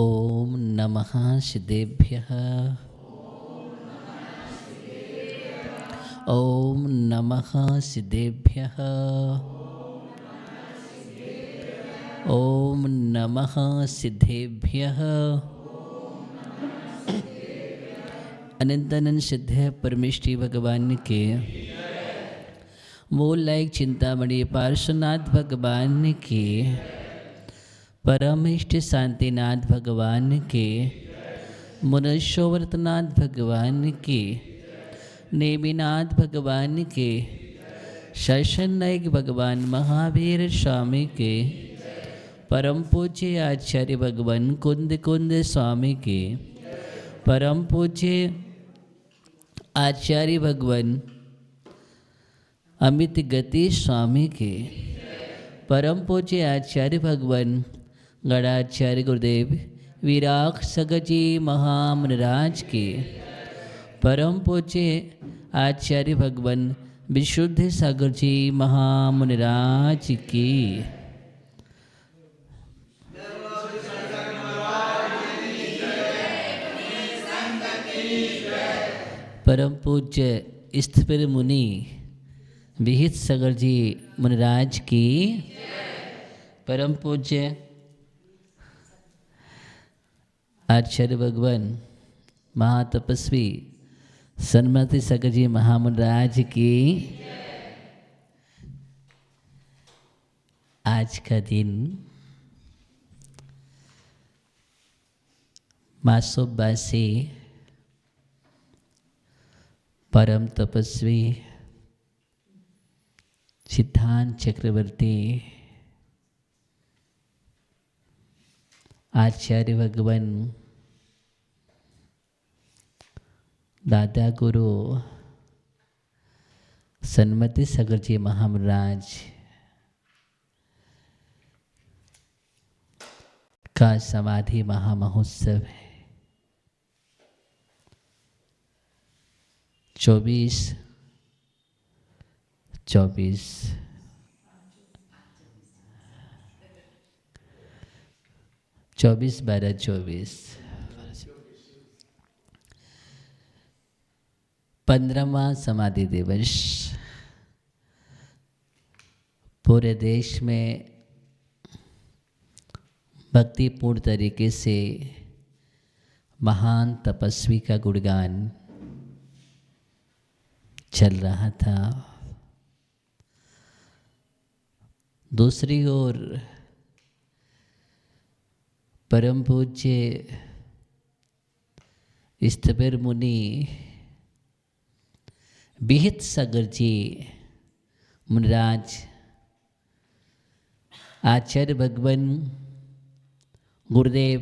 ओम नमः सिद्धेभ्यः। ओम नमः सिद्धेभ्यः। ओम नमः सिद्धेभ्यः। अनंत अनंत सिद्धे परमेष्टि भगवान के मूल लायक चिंतामणि पार्श्वनाथ भगवान के परम इष्ट शांतिनाथ भगवान के मुनश्योवर्तनाथ भगवान के नेमिनाथ भगवान के शशन नायक भगवान महावीर स्वामी के परम पूज्य आचार्य भगवान कुंद कुंद स्वामी के परम पूज्य आचार्य भगवान अमित गति स्वामी के परम पूज्य आचार्य भगवान गणाचार्य गुरुदेव विराग सगजी महामनराज के परम पूज्य आचार्य भगवान विशुद्ध सागर जी महामुनिराज की परम पूज्य स्थिर मुनि विहित सागर जी मुनिराज की परम पूज्य आचार्य भगवान महातपस्वी सन्मति सागर जी महामुनिराज की आज का दिन मासोबासी परम तपस्वी सिद्धांत चक्रवर्ती आचार्य भगवान दादा गुरु सन्मति सागर जी महाराज का समाधि महामहोत्सव है। 24/12/24 15वां समाधि दिवस पूरे देश में भक्तिपूर्ण तरीके से महान तपस्वी का गुणगान चल रहा था। दूसरी ओर परम पूज्य स्थिर मुनि विहित सागर जी मुनिराज आचार्य भगवान गुरुदेव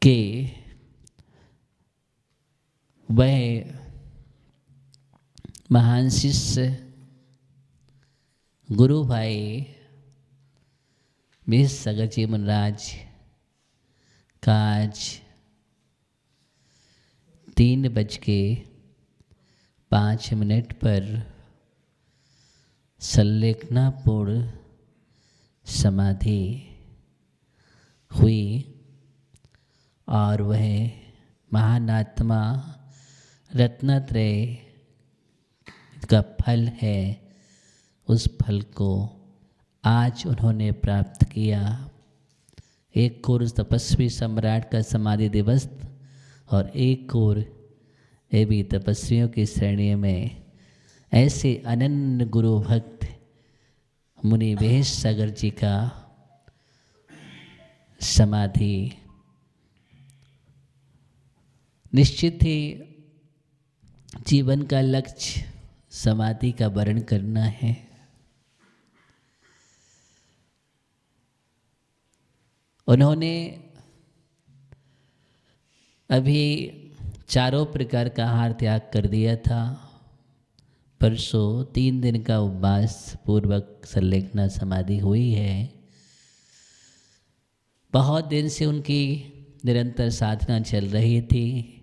के वह महान शिष्य गुरु भाई विहित सागर जी मुनिराज का आज 3:05 पर संलेखनापूर्ण समाधि हुई और वह महानात्मा रत्नत्रय का फल है। उस फल को आज उन्होंने प्राप्त किया। एक और तपस्वी सम्राट का समाधि दिवस और एक और ये भी तपस्वियों की श्रेणी में ऐसे अनन्य गुरु भक्त मुनि विहित सागर जी का समाधि निश्चित ही जीवन का लक्ष्य समाधि का वर्ण करना है। उन्होंने अभी चारों प्रकार का आहार त्याग कर दिया था। परसों 3 दिन का उपवास पूर्वक संलेखना समाधि हुई है। बहुत दिन से उनकी निरंतर साधना चल रही थी।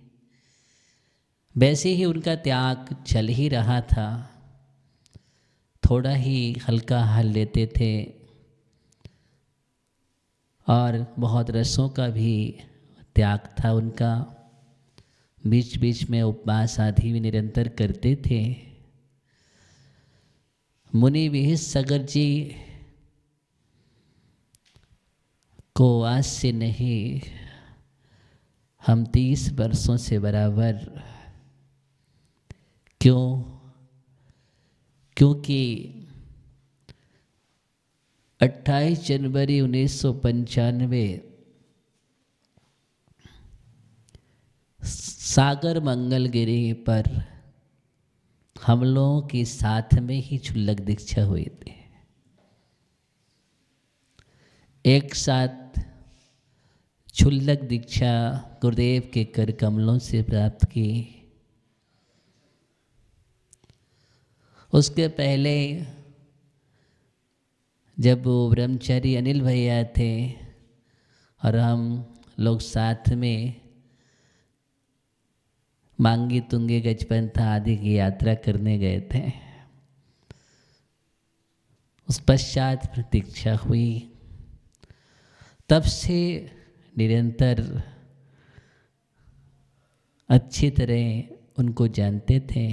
वैसे ही उनका त्याग चल ही रहा था। थोड़ा ही हल्का आहार लेते थे और बहुत रसों का भी त्याग था उनका। बीच बीच में उपवास आदि भी निरंतर करते थे। मुनि विहित सगर जी को आज से नहीं, हम 30 वर्षों से बराबर, क्योंकि 28 जनवरी 1995 सागर मंगलगिरी पर हम लोगों के साथ में ही क्षुल्लक दीक्षा हुई थी। एक साथ क्षुल्लक दीक्षा गुरुदेव के कर कमलों से प्राप्त की। उसके पहले जब वो ब्रह्मचारी अनिल भैया थे और हम लोग साथ में मांगी तुंगे गजपंथा आदि की यात्रा करने गए थे, उस पश्चात प्रतीक्षा हुई। तब से निरंतर अच्छी तरह उनको जानते थे।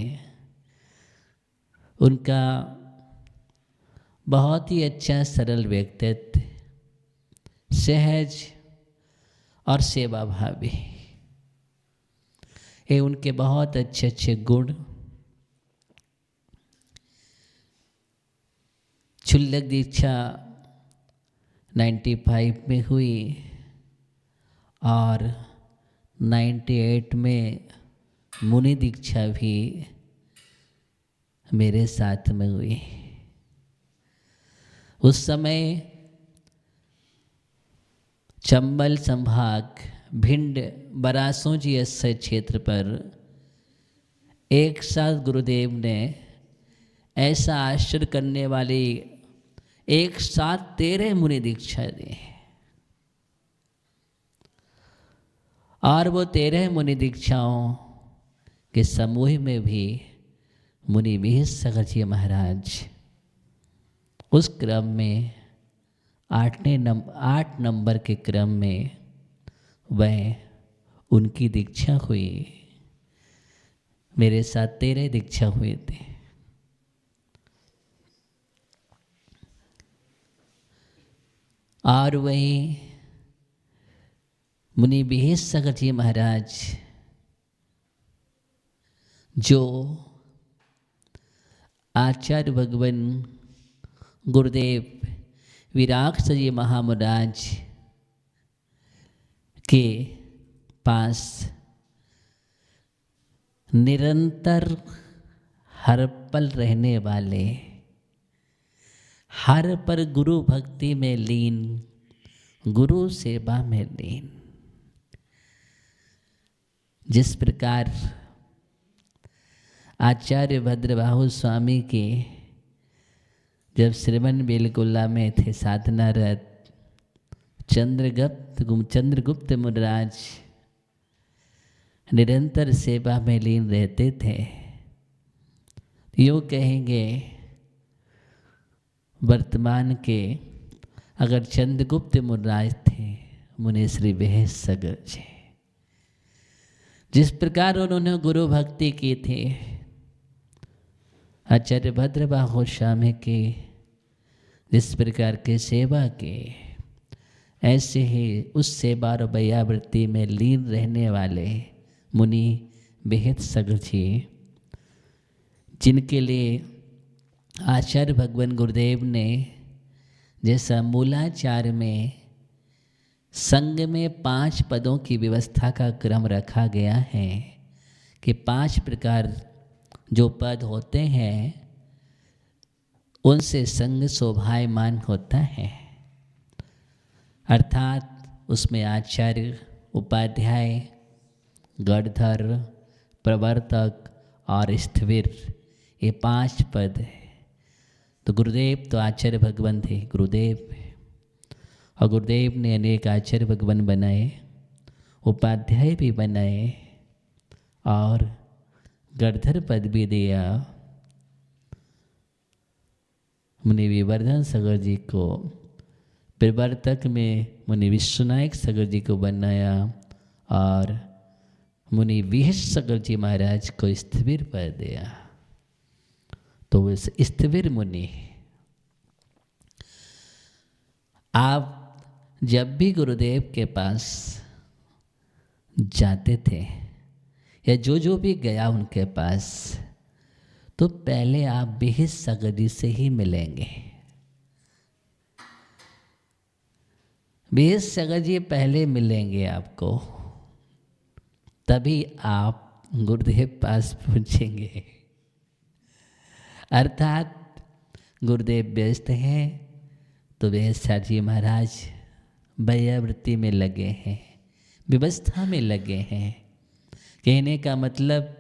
उनका बहुत ही अच्छा सरल व्यक्तित्व, सहज और सेवा भावी, ये उनके बहुत अच्छे अच्छे गुण। क्षुल्लक दीक्षा 95 में हुई और 98 में मुनि दीक्षा भी मेरे साथ में हुई। उस समय चंबल संभाग भिंड बरासों जी ऐसे क्षेत्र पर एक साथ गुरुदेव ने ऐसा आश्चर्य करने वाली एक साथ 13 मुनि दीक्षा दी। और वो 13 मुनि दीक्षाओं के समूह में भी मुनि विहित सगर जी महाराज उस क्रम में 8 नंबर के क्रम में वह उनकी दीक्षा हुई। मेरे साथ 13 दीक्षा हुई थी। और वही मुनि विहित सगर जी महाराज जो आचार्य भगवान गुरुदेव विराट जी महाराज के पास निरंतर हर पल रहने वाले, हर पर गुरु भक्ति में लीन, गुरु सेवा में लीन। जिस प्रकार आचार्य भद्रबाहु स्वामी के जब श्रवण बेलगोला में थे साधनारत, चंद्रगुप्त मुनिराज निरंतर सेवा में लीन रहते थे। यूँ कहेंगे वर्तमान के अगर चंद्रगुप्त मुनिराज थे मुनि श्री विहित सगर जी। जिस प्रकार उन्होंने गुरु भक्ति की थी आचार्य भद्रबाहु स्वामी की, जिस प्रकार के सेवा के, ऐसे ही उस सेवा और व्यावृत्ति में लीन रहने वाले मुनि विहित सगर जी, जिनके लिए आचार्य भगवान गुरुदेव ने जैसा मूलाचार में संघ में 5 पदों की व्यवस्था का क्रम रखा गया है कि 5 प्रकार जो पद होते हैं उनसे संघ शोभायमान होता है। अर्थात उसमें आचार्य, उपाध्याय, गणधर, प्रवर्तक और स्थविर, ये 5 पद है। तो गुरुदेव तो आचार्य भगवान थे गुरुदेव, और गुरुदेव ने अनेक आचार्य भगवान बनाए, उपाध्याय भी बनाए और गणधर पद भी दिया मुनि विवर्धन सगर जी को प्रवर्तक में मुनि विश्वनायक सागर जी को बनाया और मुनि विहस सागर जी महाराज को स्थविर पर दिया। तो इस स्थविर मुनि, आप जब भी गुरुदेव के पास जाते थे या जो भी गया उनके पास, तो पहले आप विहस सागर जी से ही मिलेंगे। विहस सागर जी पहले मिलेंगे आपको, तभी आप गुरुदेव पास पहुंचेंगे। अर्थात गुरुदेव व्यस्त हैं तो विहस जी महाराज वैयावृत्ति में लगे हैं, व्यवस्था में लगे हैं। कहने का मतलब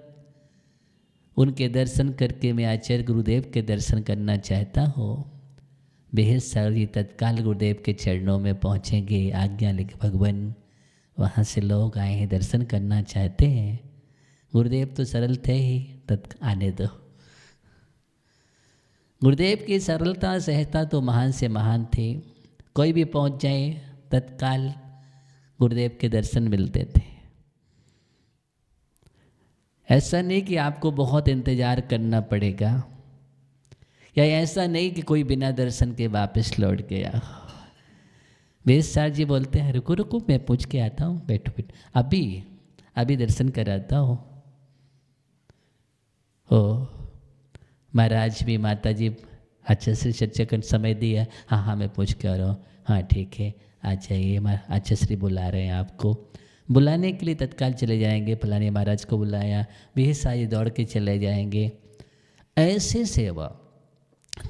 उनके दर्शन करके मैं आचार्य गुरुदेव के दर्शन करना चाहता हूँ। विहस जी तत्काल गुरुदेव के चरणों में पहुँचेंगे, आज्ञा लिख भगवान। वहाँ से लोग आए हैं, दर्शन करना चाहते हैं। गुरुदेव तो सरल थे ही, आने दो। गुरुदेव की सरलता सहजता तो महान से महान थी। कोई भी पहुँच जाए तत्काल गुरुदेव के दर्शन मिलते थे। ऐसा नहीं कि आपको बहुत इंतज़ार करना पड़ेगा, या ऐसा नहीं कि कोई बिना दर्शन के वापस लौट गया। वेद सर जी बोलते हैं रुको रुको, मैं पूछ के आता हूँ, बैठो बैठो, अभी दर्शन कराता हूँ। ओ महाराज भी माता जी अच्छा श्री चर्चा कर समय दिया। हाँ मैं पूछ के आ रहा हूँ। हाँ ठीक है, आ जाइए, अच्छा श्री बुला रहे हैं आपको। बुलाने के लिए तत्काल चले जाएंगे, फलाने महाराज को बुलाया, भी सारी दौड़ के चले जाएंगे। ऐसे सेवा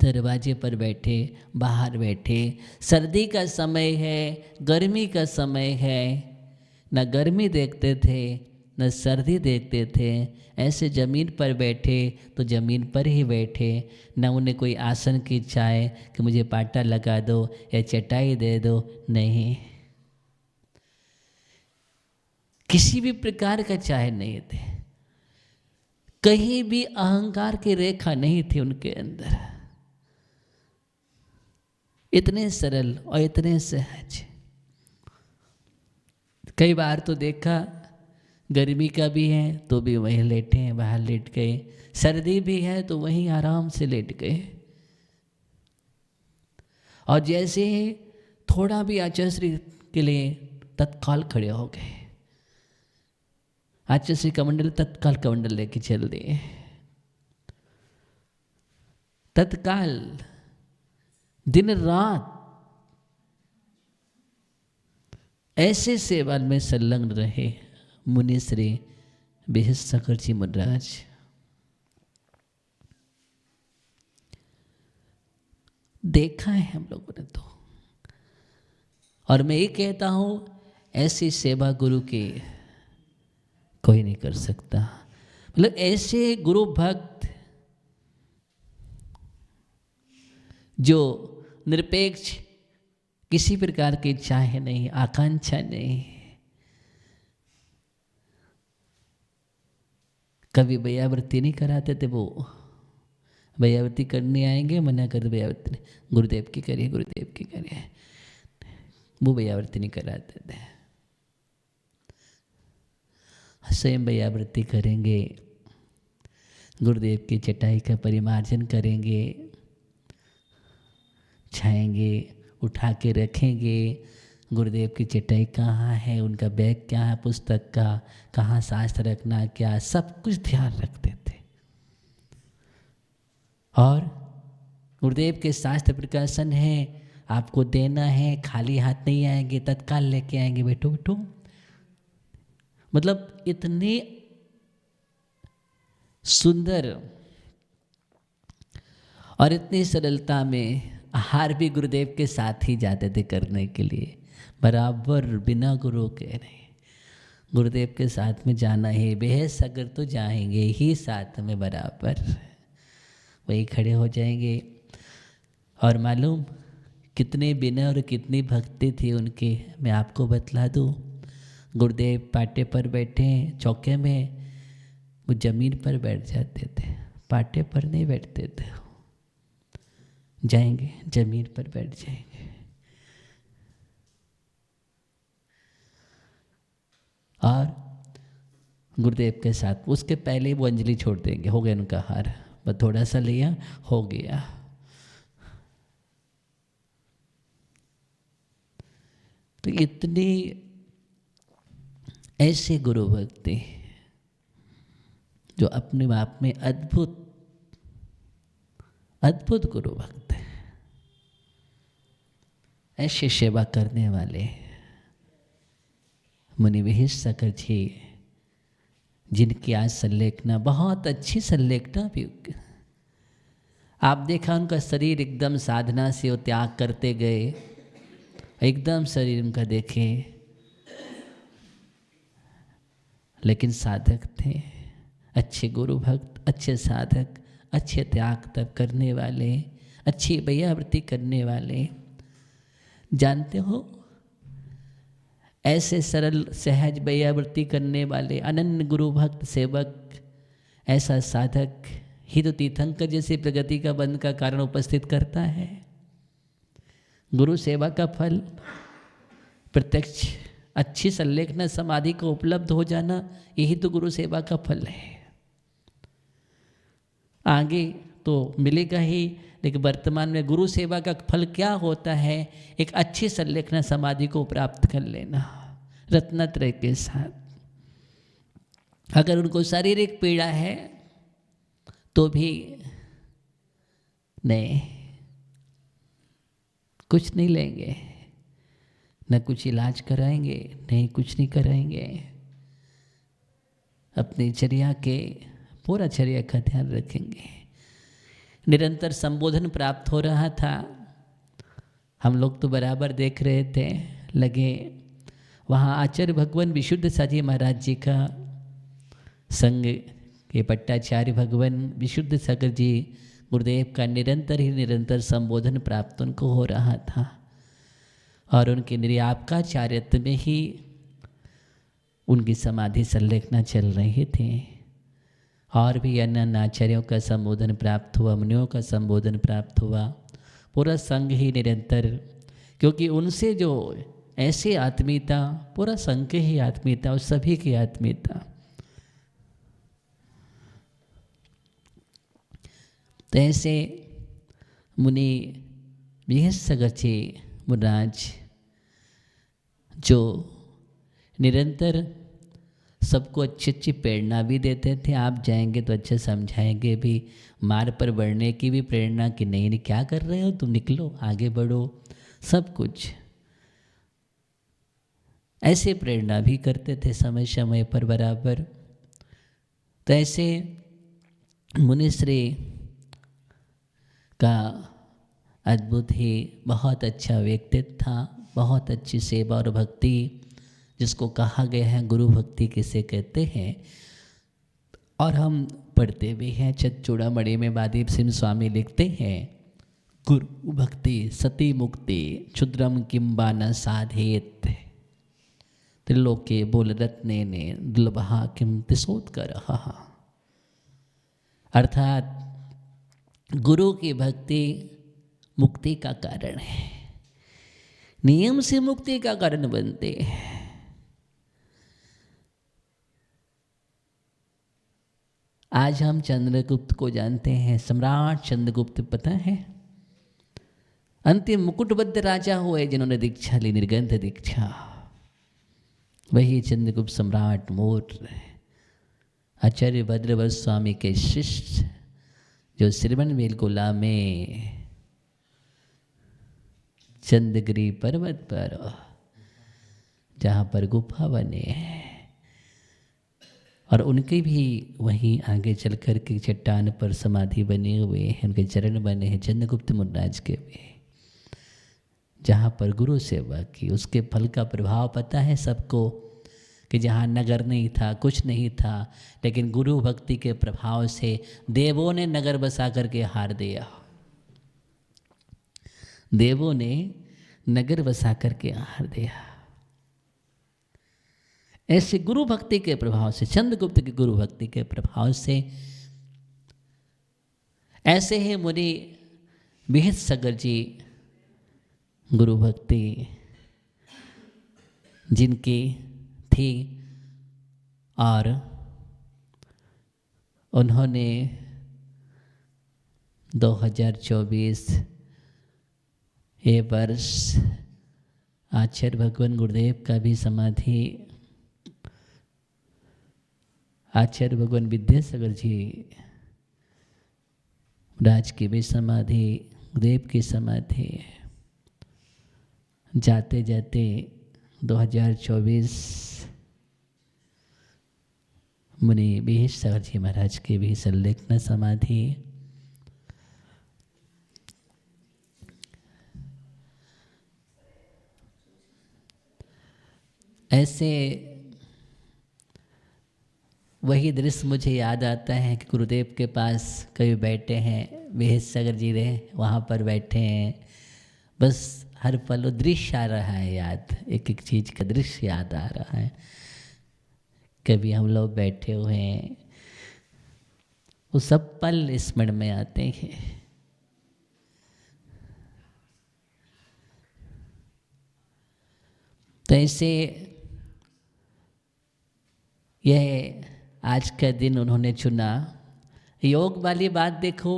दरवाजे पर बैठे, बाहर बैठे, सर्दी का समय है, गर्मी का समय है, न गर्मी देखते थे न सर्दी देखते थे। ऐसे ज़मीन पर बैठे तो ज़मीन पर ही बैठे, न उन्हें कोई आसन की चाहे कि मुझे पाटा लगा दो या चटाई दे दो, नहीं, किसी भी प्रकार का चाहे नहीं थे। कहीं भी अहंकार की रेखा नहीं थी उनके अंदर। इतने सरल और इतने सहज। कई बार तो देखा गर्मी का भी है तो भी वहीं लेटे हैं, बाहर लेट गए, सर्दी भी है तो वहीं आराम से लेट गए। और जैसे ही थोड़ा भी आचार्य के लिए तत्काल खड़े हो गए, आचार्य कमंडल तत्काल कमंडल लेके चल दिए। तत्काल दिन रात ऐसे सेवा में संलग्न रहे मुनि श्री विहस सागर जी महाराज। देखा है हम लोगों ने तो, और मैं ये कहता हूं ऐसी सेवा गुरु की कोई नहीं कर सकता। मतलब ऐसे गुरु भक्त जो निरपेक्ष, किसी प्रकार की चाह नहीं, आकांक्षा नहीं, कभी वैयावृत्ति नहीं कराते थे। वो वैयावृत्ति करने आएंगे, मना कर दो वैयावृत्ति, गुरुदेव की करिए, गुरुदेव की करिए, वो वैयावृत्ति नहीं कराते थे। स्वयं वैयावृत्ति करेंगे, गुरुदेव की चटाई का परिमार्जन करेंगे, छाएंगे, उठा के रखेंगे। गुरुदेव की चटाई कहाँ है, उनका बैग क्या है, पुस्तक का कहाँ शास्त्र रखना, क्या, सब कुछ ध्यान रखते थे। और गुरुदेव के शास्त्र प्रकाशन है, आपको देना है, खाली हाथ नहीं आएंगे, तत्काल लेके आएंगे, बैठो बैठो। मतलब इतने सुंदर और इतनी सरलता में आहार भी गुरुदेव के साथ ही जाते थे करने के लिए, बराबर बिना गुरु के नहीं। गुरुदेव के साथ में जाना है, बेहस अगर तो जाएंगे ही साथ में, बराबर वही खड़े हो जाएंगे। और मालूम कितने बिना और कितनी भक्ति थी उनकी, मैं आपको बतला दूँ। गुरुदेव पाटे पर बैठे चौके में, वो जमीन पर बैठ जाते थे, पाटे पर नहीं बैठते थे। जाएंगे जमीन पर बैठ जाएंगे, और गुरुदेव के साथ उसके पहले वो अंजलि छोड़ देंगे। हो गया उनका हार, बस थोड़ा सा लिया, हो गया। तो इतनी ऐसे गुरु भक्ति जो अपने आप में अद्भुत अद्भुत गुरु भक्त है, ऐसे सेवा करने वाले मुनि विहित सागर जी, जिनकी आज संलेखना बहुत अच्छी संलेखना भी, आप देखा उनका शरीर एकदम साधना से वो त्याग करते गए, एकदम शरीर उनका देखे, लेकिन साधक थे, अच्छे गुरु भक्त, अच्छे साधक, अच्छे त्याग तप करने वाले, अच्छी भैयावृत्ति करने वाले। जानते हो, ऐसे सरल सहज भैयावृत्ति करने वाले अनन्य गुरु भक्त सेवक, ऐसा साधक ही तो तीर्थंकर जैसे प्रगति का बंध का कारण उपस्थित करता है। गुरु सेवा का फल प्रत्यक्ष अच्छी संलेखना समाधि को उपलब्ध हो जाना, यही तो गुरु सेवा का फल है। आगे तो मिलेगा ही, लेकिन वर्तमान में गुरु सेवा का फल क्या होता है? एक अच्छी संलेखना समाधि को प्राप्त कर लेना रत्नत्रय के साथ। अगर उनको शारीरिक पीड़ा है तो भी नहीं, कुछ नहीं लेंगे, न कुछ इलाज कराएंगे, नहीं कुछ नहीं कराएंगे। अपनी चर्या के पूरा चर्या का ध्यान रखेंगे। निरंतर संबोधन प्राप्त हो रहा था, हम लोग तो बराबर देख रहे थे, लगे वहाँ आचार्य भगवान विशुद्ध साजी महाराज जी का संग के पट्टाचार्य भगवान विशुद्ध सागर जी गुरुदेव का निरंतर संबोधन प्राप्त उनको हो रहा था, और उनके निर्यापकाचार्यत्व में ही उनकी समाधि संलेखना चल रही थी। और भी अन्य आचार्यों का संबोधन प्राप्त हुआ, मुनियों का संबोधन प्राप्त हुआ, पूरा संघ ही निरंतर, क्योंकि उनसे जो ऐसे आत्मीयता, पूरा संघ के ही आत्मीयता और सभी की आत्मीयता। तो ऐसे मुनि विहित सागर जी मुनिराज जो निरंतर सबको अच्छी अच्छी प्रेरणा भी देते थे। आप जाएंगे तो अच्छे समझाएंगे भी, मार्ग पर बढ़ने की भी प्रेरणा कि नहीं नहीं क्या कर रहे हो तुम, निकलो आगे बढ़ो, सब कुछ ऐसे प्रेरणा भी करते थे समय समय पर बराबर। तो ऐसे मुनिश्री का अद्भुत ही बहुत अच्छा व्यक्तित्व था, बहुत अच्छी सेवा और भक्ति, जिसको कहा गया है गुरु भक्ति किसे कहते हैं। और हम पढ़ते भी हैं, चूड़ामणि में बादीप सिंह स्वामी लिखते हैं, गुरु भक्ति सती मुक्ति क्षुद्रम किंबा न साधेत, त्रिलोके बोल रत्ने ने दुर्लभा किम तिसोत्कर। अर्थात गुरु की भक्ति मुक्ति का कारण है, नियम से मुक्ति का कारण बनते हैं। आज हम चंद्रगुप्त को जानते हैं, सम्राट चंद्रगुप्त पता है, अंतिम मुकुटबद्ध राजा हुए जिन्होंने दीक्षा ली, निर्गंध दीक्षा। वही चंद्रगुप्त सम्राट मौर्य आचार्य भद्रवत स्वामी के शिष्य, जो श्रवणबेलगोला में चंद्रगिरी पर्वत पर जहाँ पर गुफा बने हैं, और उनके भी वहीं आगे चल कर के चट्टान पर समाधि बने हुए हैं, उनके चरण बने हैं चंद्रगुप्त मुनिराज के भी, जहाँ पर गुरु सेवा की उसके फल का प्रभाव पता है सबको, कि जहाँ नगर नहीं था, कुछ नहीं था, लेकिन गुरु भक्ति के प्रभाव से देवों ने नगर बसा करके हार दिया, देवों ने नगर बसा करके हार दिया। ऐसे गुरु भक्ति के प्रभाव से, चंद्रगुप्त की गुरु भक्ति के प्रभाव से, ऐसे ही मुनि विहित सागर जी गुरु भक्ति जिनकी थी, और उन्होंने 2024 ये वर्ष आचार्य भगवान गुरुदेव का भी समाधि, आचार्य भगवान विद्यासागर जी राज की भी समाधि, गुरुदेव की समाधि, जाते जाते 2024 मुनि विद्यासागर जी महाराज की भी संलग्न समाधि। ऐसे वही दृश्य मुझे याद आता है कि गुरुदेव के पास कभी बैठे हैं, विद्यासागर जी रहे वहाँ पर बैठे हैं, बस हर पल वो दृश्य आ रहा है याद, एक एक चीज़ का दृश्य याद आ रहा है। कभी हम लोग बैठे हुए हैं, वो सब पल स्मरण में आते हैं। तो ऐसे यह आज का दिन उन्होंने चुना। योग वाली बात देखो,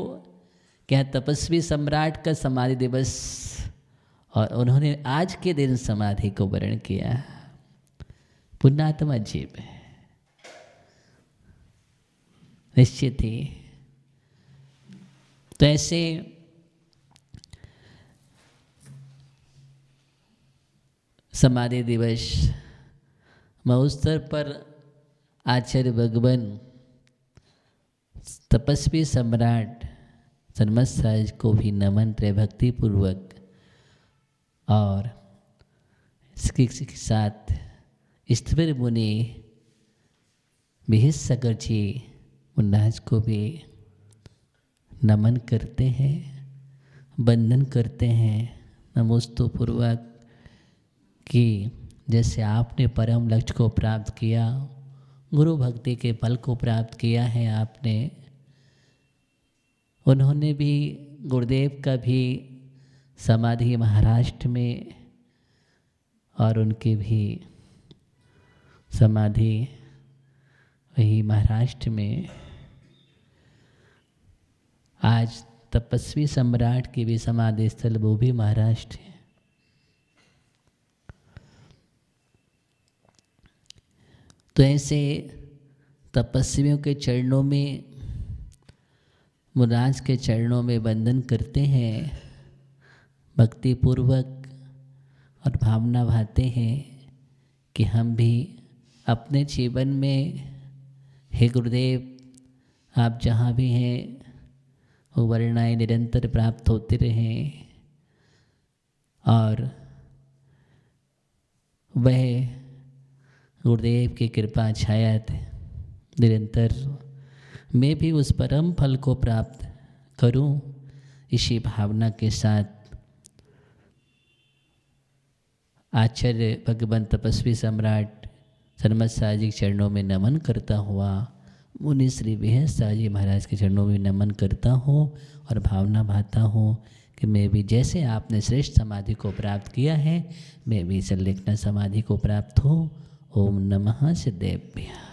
क्या तपस्वी सम्राट का समाधि दिवस, और उन्होंने आज के दिन समाधि को वर्ण किया। पुण्यात्मा जीव निश्चित ही। तो ऐसे समाधि दिवस महोत्सव पर आचार्य भगवान तपस्वी सम्राट सन्मत को भी नमन करे भक्तिपूर्वक, और इसके साथ स्थिर मुनि विद्यासागर जी महाराज को भी नमन करते हैं, वंदन करते हैं नमोस्तु पूर्वक, कि जैसे आपने परम लक्ष्य को प्राप्त किया, गुरु भक्ति के फल को प्राप्त किया है आपने। उन्होंने भी गुरुदेव का भी समाधि महाराष्ट्र में, और उनकी भी समाधि वही महाराष्ट्र में। आज तपस्वी सम्राट की भी समाधि स्थल वो भी महाराष्ट्र है। तो ऐसे तपस्वियों के चरणों में, मुराज के चरणों में वंदन करते हैं भक्तिपूर्वक, और भावना भाते हैं कि हम भी अपने जीवन में, हे गुरुदेव आप जहाँ भी हैं वो वरणाएँ निरंतर प्राप्त होते रहें, और वह गुरुदेव की कृपा छाया निरंतर मैं भी उस परम फल को प्राप्त करूं, इसी भावना के साथ आचार्य भगवान तपस्वी सम्राट सन्मत जी के चरणों में नमन करता हुआ मुनि श्री विद्यासागर जी महाराज के चरणों में नमन करता हूँ, और भावना भाता हूँ कि मैं भी जैसे आपने श्रेष्ठ समाधि को प्राप्त किया है, मैं भी संलग्न समाधि को प्राप्त हूँ। ओम नमः सिद्धेभ्यः।